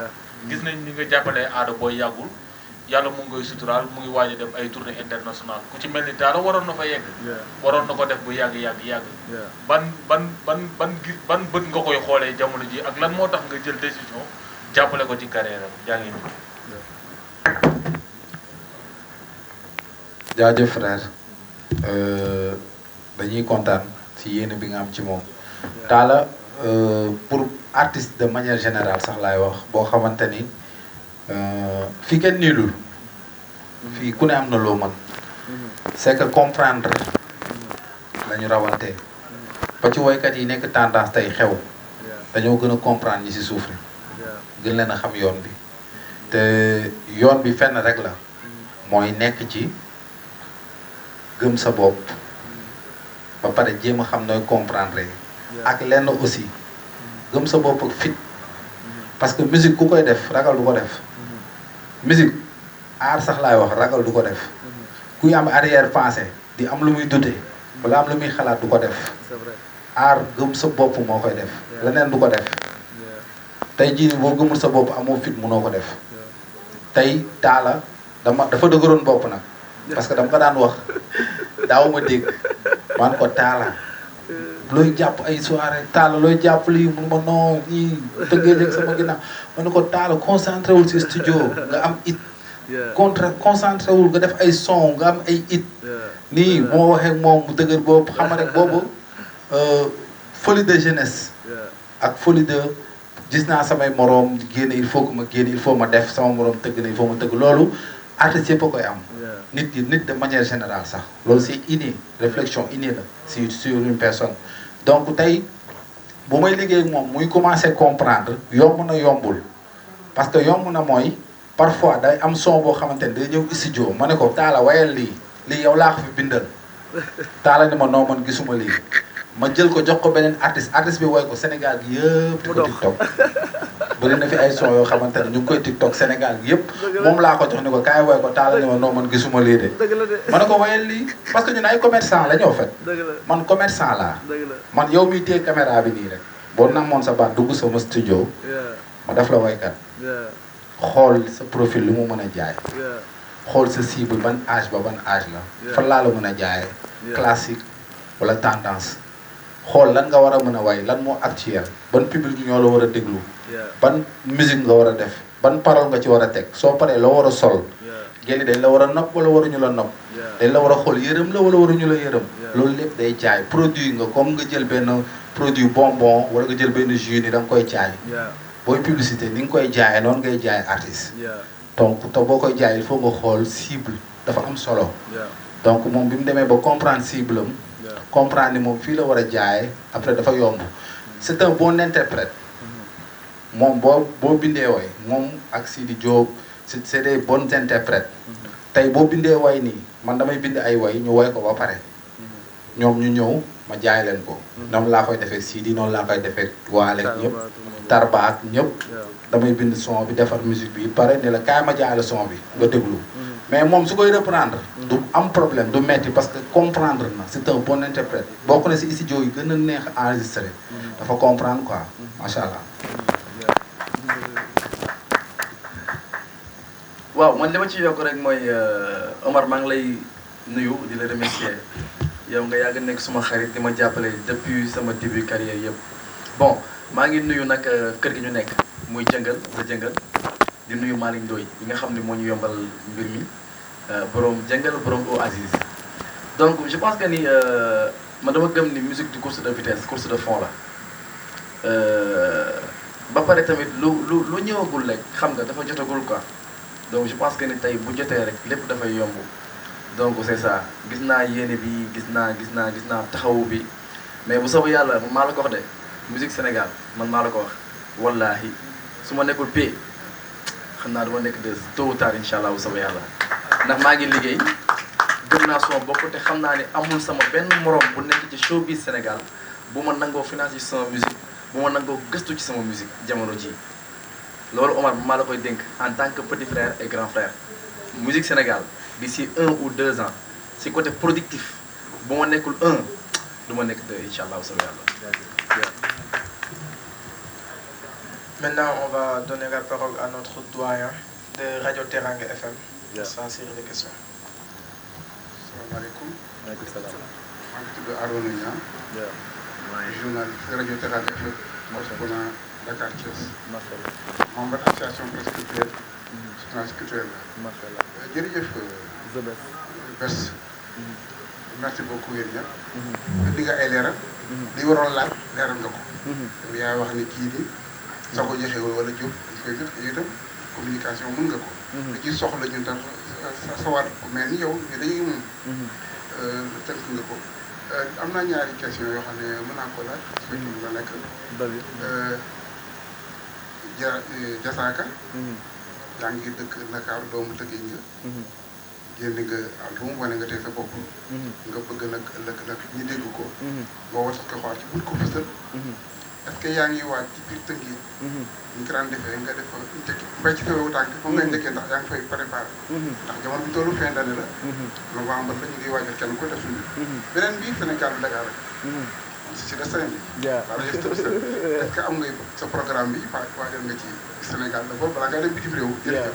gis nañ ni nga jàppalee aada booy yàggul yàlla mu ngi koy suturaal mu ngi waaj a dem ay tournée internationale ku ci mel ni Talla waroon na fa yegg waroon na ko def bu yàgg ban bët nga koy xoolee jamono ji ak lan moo tax nga jël décision jàppale ko ci carrière am jaa ngi nii jaajëf frère dañuy kontaan ci yéene bi nga am ci moom Talla pour artiste de manière générale sax laay wax boo xamante ni fii kenn niilul fii ku ne am na loo mën c'est que comprendre lañu rawante ba ci woykat yi nekk tendance tey xew dañoo gën a comprendre ñi ci suuf rek gën leen a xam yoon bi te yoon bi fenn rek la mooy nekk ci gëm sa bopp ba pare jéem a xam nooy comprendre ak lenn aussi gëm sa bopp ak fit parce que musique ku koy def ragal du ko def musique aar sax laay wax ragal du ko def kuy am arrière pensée di am lu muy dute wala am lu muy xalaat du ko def aar gëm sa bopp moo koy def leneen du ko def tey jii boo gëmul sa bopp amoo fit munoo ko def tey Talla dafa dëgëroon bopp nag parce que dama ko daan wax daawuma dégg man ko Talla looy jàpp ay soirée Talla looy jàpp lii mun ma non ñii tëggee jeg sama ginnaaw ma ne ko Talla concentré wul si studio nga am it concentré wul nga def ay son nga am ay it nii moo waxee moom mu dëgër boobu xam rek boobu folie de jeunesse ak folie de gis naa samay moroom génne il faut que ma génne il faut ma def sama moroom tëgg na il faut ma tëgg loolu artiste yëpp a koy am nit de manière générale sax loolu c'est inné réflexion innée la sur une personne donc tey bu may liggéey ak moom muy commencer comprendre yomb na yombul parce que yomb na mooy parfois day am son boo xamante ne day ñëw studio ma ne ko Talla wayal lii yow laa ko fi bindal Talla ni ma noo man gisuma lii ma jël ko jox ko beneen artiste bi woy ko Sénégal gi yëpp di ko TikTok bëri na fi ay son yoo xamante ne ñu ngi koy TikTok Sénégal gi yëpp moom laa ko jox ni ko kaay woy ko taala ne ma non man gisuma lii de ma ne ko woyal lii parce que ñun ay commerçant la ñoo fet man commerçant laa man yow miy téye caméra bi nii rek boo namoon sa baat dugg sama studio ma def la woykat xool sa profil lu mu mën a jaay xool sa cible ban âge ba ban âge la fan laa la mën a jaayee classique wala tendance xool lan nga war a mën a way lan moo actuel ban public ñoo la war a déglu ban musique nga war a def ban parole nga ci war a teg soo paree loo war a sol génn dañ la war a nopp wala waruñu la nopp dañ la war a xool yërëm la wala waruñu la yërëm loolu lépp day jaay produit nga comme nga jël benn produit bonbon wala nga jël benn jus ni da nga koy jaay booy publicité ni nga koy jaayee noonu ngay jaay artiste donc te boo koy jaay il faut nga xool cible dafa am solo donc moom bi mu demee ba comprendre cible am comprendre ni moom fii la war a jaayee après dafa yomb c'est un bon interprète moom boo bindee way moom ak Sidi Diop c'est des bons interprètes tey boo bindee way nii man damay bind ay way ñu way ko ba pare ñoom ñu ñëw ma jaay leen ko noonu laa koy defee Sidi noonu laa koy defee waale ñëpp Tarba ak ñëpp damay bind son bi defar musique bi pare ne la kaay ma jaay la son bi nga déglu mais moom su koy reprendre du am problème du metti parce que comprendre na c'est un bon interprète bokk na si studio yi gën a neex enregistré dafa comprendre quoi macha allah. waaw man li ma ci yokk rek mooy Omar maa ngi lay nuyu di la remercier yow nga yàgg nekk suma xarit di ma jàppale depuis sama début carrière yëpp bon maa ngi nuyu nag kër gi ñu nekk muy jëngal sa jëngal di nuyu Malick Ndoye yi nga xam ne moo ñu yombal mbir mi borom jëngal borom Oasis donc je pense que ni man dama gëm ni musique du course de vitesse course de fond la ba pare tamit lu ñëwagul rek xam nga dafa jotagul quoi donc je pense que ni tey bu jotee rek lépp dafay yomb donc c'est ça gis naa yéene bi gis naa taxawu bi mais bu soobee yàlla man maa la ko wax de musique Sénégal man maa la ko wax wallaahi su ma nekkul pay xam naa dama nekk de tôt ou tard incha allah bu soobee yàlla ndax maa ngi liggéey gëm naa sama bopp te xam naa ne amul sama benn morom bu nekk ci showbiz Sénégal bu ma nangoo financer ci sama musique bu ma nangoo gëstu ci sama musique jamono ji loolu Omar maa la koy dénk en tant que petit frère et grand frère musique Sénégal d'ici 1 ou 2 ans si côté productif bu ma nekkul 1 du ma nekk 2 incha allah bu soobee yàlla. Maintenant, on va donner la parole à notre doyen de Radio Teranga FM. Ça, c'est les questions. Salam alaikum. Alaikum salam. Je suis Arona Nia, journaliste Radio Teranga FM, correspondant Dakar Thiès. Membre de l'association presse culturelle, journaliste culturelle. Jërëjëf Bess. Merci beaucoup yéen ñëpp. Di nga ay leeral. Li waroon laaj leeral nga ko. Yaa wax ni kii nii soo ko joxee wala jóg koy def itam communication mën nga ko. li ci soxla ñun tam sa war ku mel ni yow ñu dañuy moom. tënk nga ko. am naa ñaari question yoo xam ne mën naa ko laaj. su fekkee nga nekk. Jasaaka. yaa ngi dëkk Ndakaaru doomu Tëngéej nga. génn nga album wane nga tey sa bopp. nga bëgg nag ëllëg nag ñu dégg ko. nga war ko xool ci buñ ko fësal. est-ce que yaa ngi waaj ci biir Tëngéej. ñu ko daan defee nga def njëkk mbay ci kaw tànk moom ngay njëkkee ndax yaa ngi fay préparé. ndax jamono bi tollu fin d'année la. novembre la ñu ngi waajal kenn ko def suñu. beneen bi Sénégal bi Dakar rek. si des semaines bi. est-ce que am nga sa programme bi waajal nga ci Sénégal d'abord balaa ngaa dem bitim réew. jërëjëf.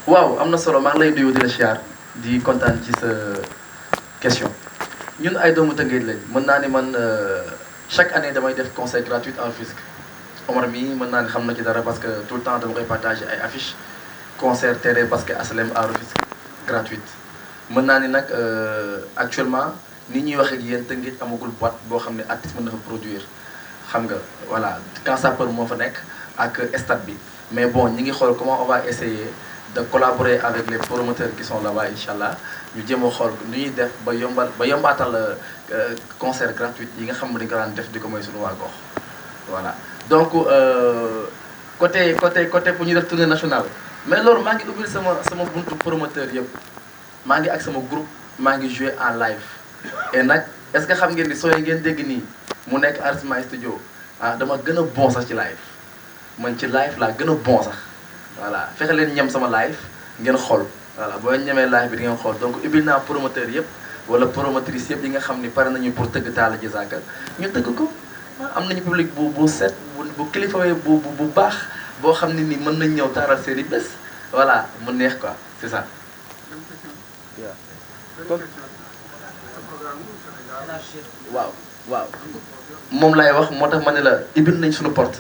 waaw am na solo maa ngi lay nuyu di la siyaar di kontaan ci sa question ñun ay doomu Tëngéej lañ mën naa ni man chaque année damay def concert gratuit en Rufisque Omar mii mën naa ni xam na ci dara parce que tout le temps dama koy partager ay affiches concert terrain basket HLM à Rufisque gratuite mën naa ni nag actuellement ni ñuy wax ak yéen Tëngéej amagul boîte boo xam ne artiste mën na fa produire xam nga voilà Camp Sapeur moo fa nekk ak stade bi mais bon ñi ngi xool comment on va essayer de collaborer avec les promoteurs qui sont là-bas inchallah ñu jéem a xool nu ñuy def ba yombaatal concert gratuit yi nga xam ne dañu ko daan def di ko mooy suñu waa gox voilà donc côté pour ñu def tournée nationale mais loolu maa ngi ubbil sama buntu promoteur yëpp maa ngi ak sama groupe maa ngi jouer en live et nag est-ce que xam ngeen ni soo ngeen dégg nii mu nekk enregistrement studio ah dama gën a bon sax ci live man ci live laa gën a bon sax voilà fexe leen ñam sama live ngeen xool voilà boo ñemee live bi di ngeen xool donc ubbil naa promoteur yëpp wala promotrice yëpp yi nga xam ni pare nañu pour tëgg Talla Diazaka ñu tëgg ko am nañu public bu set bu kilifawee bu baax boo xam ne ni mën nañ ñëw taaral seen i bés voilà mu neex quoi c'est ça. waaw moom laay wax moo tax ma ne la ibbil nañ suñu porte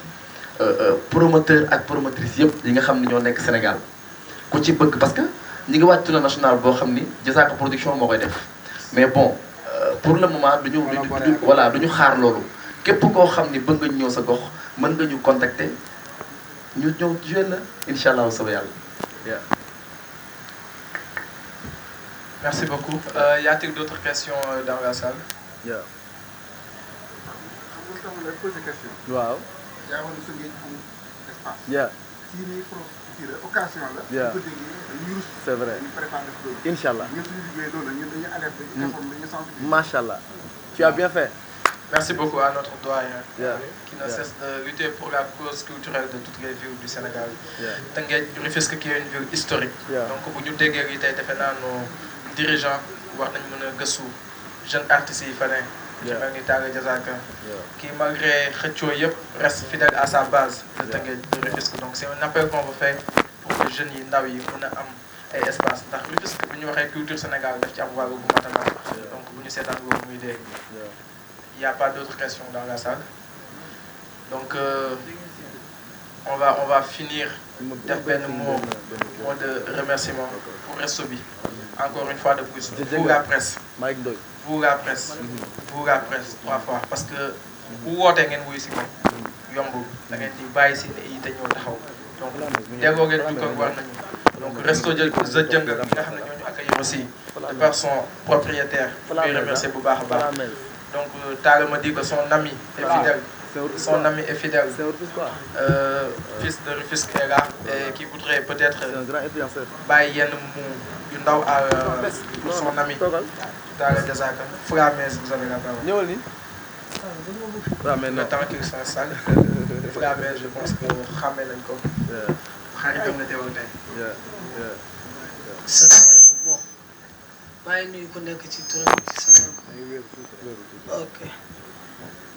promoteur ak promotrice yëpp yi nga xam ne ñoo nekk Sénégal ku ci bëgg parce que ñi ngi wàcc tournée nationale boo xam ni Diazaka production moo koy def mais bon pour le moment duñu xaar loolu képp koo xam ni bëgg nga ñëw sa gox mën nga ñu contacter ñu ñëw jouer la incha allah saba yàlla. Merci beaucoup. Y a-t-il d'autres questions dans la salle? waaw. c'est vrai incha allah. macha allah. tu as bien fait. Merci beaucoup à notre doyen qui ne cesse de lutter pour la cause culturelle de toutes les villes du Sénégal. Tëngéej Rufisque qui est une ville historique. Donc bu ñu déggee yi tey defe naa nos dirigeants war nañ mën a gëstu jeunes artistes yi fa ne. ci mel ni Talla Diazaka. qui malgré xëccoo yëpp reste fidèle à sa base de Tëngéej de Rufisque. Donc c'est un appel qu'on veut faire pour que jeunes yi ndaw yi mën a am ay espace ndax Rufisque bu ñu waxee culture Sénégal daf ci am wàllu bu matama donc bu ñu seetaan loolu muy dégg. Il n'y a pas d'autres questions dans la salle. Donc, on va finir d'un mot de remerciement pour Restobi. Encore une fois de plus. Vous la presse. Vous la presse. Vous la presse 3 fois. Parce que vous avez dit ici, yombo, da ngeen di bàyyi seen i te ñëw taxaw. Donc, déggoo ngeen ñu ko war nañu. Donc, Resto jël ko The Jungle nga xam ne ñoo ñu accueillir aussi de par son propriétaire. Je remercie bu baax a baax. Donc, Talla me dit que son ami est fidèle. Son ami est fidèle. Fils de Rufisque est là et qui voudrait peut-être bàyyi yenn yu ndaw à son ami Talla Diazaka. Flamez, vous avez la parole. Le temps qu'il s'installe. Flamez, je pense que xàmme nañ ko. xaritam la teewal tey. Salaamaaleykum. maa ngi nuyu ku nekk ci turam ci sama ok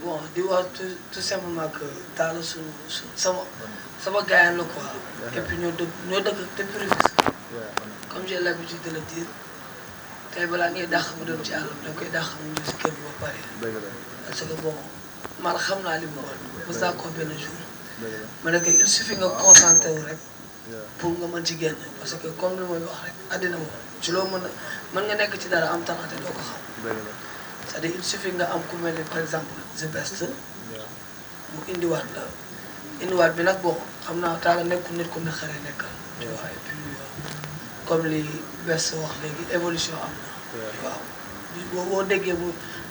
bon di wax tout simplement que Talla sama gaayan la quoi et puis ñoo dëkk depuis Rufisque comme j'ai l'habitude de le dire tey balaa ngay dàq mu dem ci àll bi da koy dàq mu ñëw si kër gi ba pare parce que bon man xam naa li mu war mos naa ko benn jour ma ne que il suffit nga concentré wu rek pour nga mën ci génn parce que comme li may wax rek àddina moom ci loo mën nga nekk ci dara am talent te doo ko xam c'est-à-dire il suffit nga am ku mel ni par exemple The Best mu indiwaat bi nag bon xam naa Talla nekkul nit ku naqaree nekkal tu vois et puis comme li Best wax léegi évolution am na waaw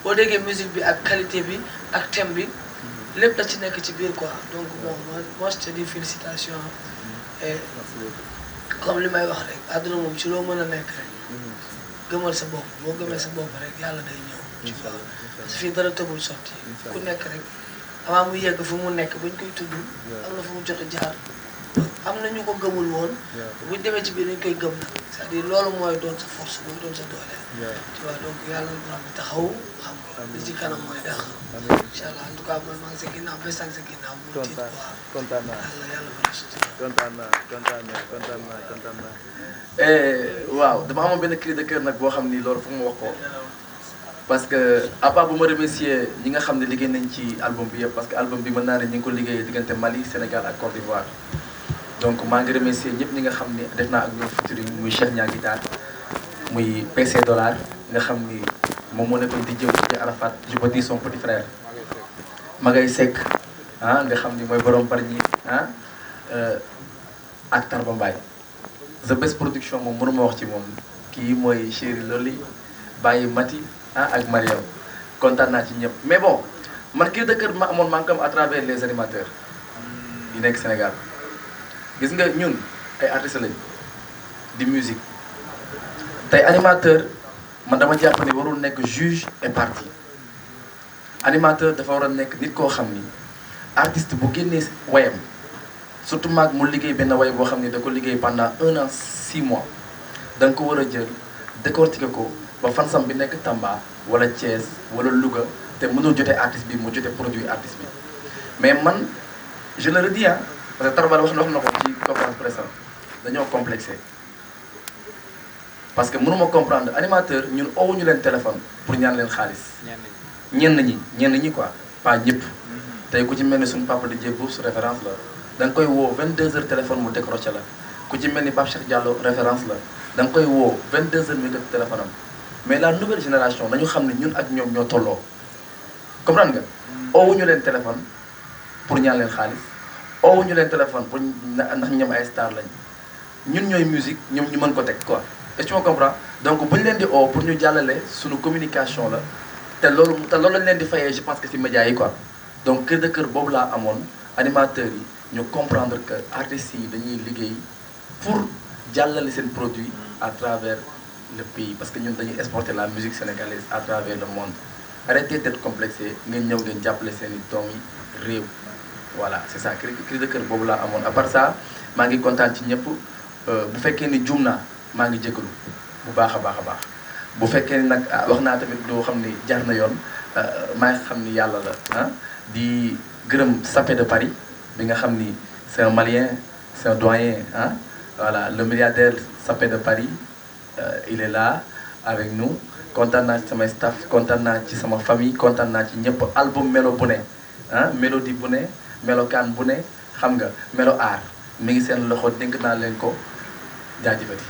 boo déggee musique bi ak qualité bi ak thème bi lépp da ci nekk ci biir quoi donc bon moi je te dis félicitations et comme li may wax rek àdduna moom ci loo mën a nekk rek gëmal sa bopp boo gëmee sa bopp rek yàlla day ñëw ci fa parce que fii dara tëbul sotti ku nekk rek avant mu yegg fu mu nekk buñ koy tudd am na fu mu jot a jaar am na ñu ko gëmul woon buñ demee ci biir dañ koy gëm nag c'est-à-dire loolu mooy doon sa force mooy doon sa doole tu vois donc yàlla borom bi taxaw xam li ci kanam mooy dàq incha allah en tout cas man maa ngi sa ginnaaw bés ak sa ginnaaw mu tiit quoi kontaan naa yàlla bëri suti kontaan naa waaw dama amoon benn cri de cœur nag boo xam ni loolu foog ma wax ko parce que à part bu ma remercier ñi nga xam ne liggéey nañ ci album bi yëpp parce que album bi mën naa ne ñi ngi ko liggéeyee diggante Mali Sénégal ak Côte d'Ivoire donc maa ngi remercier ñëpp ñi nga xam ne def naa ak ñoom featuring muy Cheikh Niang guitare muy PC Dollar nga xam ni moom moo nekkoon di jëw ci Arafat je peux dire son petit frère Magay Seck nga xam ni mooy borom Bargny ak Tarba Mbaye The Best Production moom mënuma wax ci moom kii mooy chéri Loli Baye Mati ak Mariam kontaan naa ci ñëpp mais bon man kii dëkk ma amoon maa ngi am à travers les animateurs yi nekk Sénégal gis nga ñun ay artistes lañ di musique tey animateur man dama jàpp ne warul nekk juge et partie animateur dafa war a nekk nit koo xam ni artiste bu génnee wayam surtout maag mu liggéey benn way boo xam ne da ko liggéey pendant 1 an 6 mois da nga ko war a jël décortiquer ko ba fansam bi nekk Tamba wala Thiès wala Louga te mënul jotee artiste bi mu jotee produit artiste bi mais man je le redis ah parce que Tarba wax na ko ci conférence presse dañoo complexé parce que mënuma comprendre animateur ñun owuñu leen téléphone pour ñaan leen xaalis ñenn ñi quoi pas ñëpp tey ku ci mel ni suñu papa di jéego su référence la da nga koy woo 22h téléphone mu décroché la ku ci mel ni Pape Cheikh Diallo référence la da nga koy woo 22h mu def téléphone am mais la nouvelle génération dañu xam ne ñun ak ñoom ñoo tolloo comprendre nga owuñu leen téléphone pour ñaan leen xaalis owuñu leen téléphone pour ndax ñoom ay star lañ ñun ñooy musique ñoom ñu mën ko teg quoi est-ce que tu comprends donc bu ñu leen di oo pour ñu jàllale suñu communication la te loolu lañ leen di fayee je pense que ci médias yi quoi donc kër de kër boobu laa amoon animateurs yi ñu comprendre que artistes yi dañuy liggéey pour jàllale seen produit à travers le pays parce que ñun dañuy exporter la musique sénégalaise à travers le monde arrêtez d'être complexé ngeen ñëw ngeen jàppale seen i doom yi réew voilà c'est ça cri de cœur boobu laa amoon à part ça maa ngi kontaan ci ñëpp bu fekkee ni juum naa maa ngi jégalu bu baax a baax bu fekkee ni nag wax naa tamit loo xam ni jaar na yoon maa ngi xam ni yàlla la ah di gërëm Sapé de Paris bi nga xam ni c'est un Malien c'est un doyen ah voilà le milliardaire Sapé de Paris il est là avec nous kontaan naa ci samay staff kontaan naa ci sama famille kontaan naa ci ñëpp album melo bu ne ah mélodie bu ne melokaan bu ne xam nga melo aar mi ngi seen loxo dénk naa leen ko jaajëfati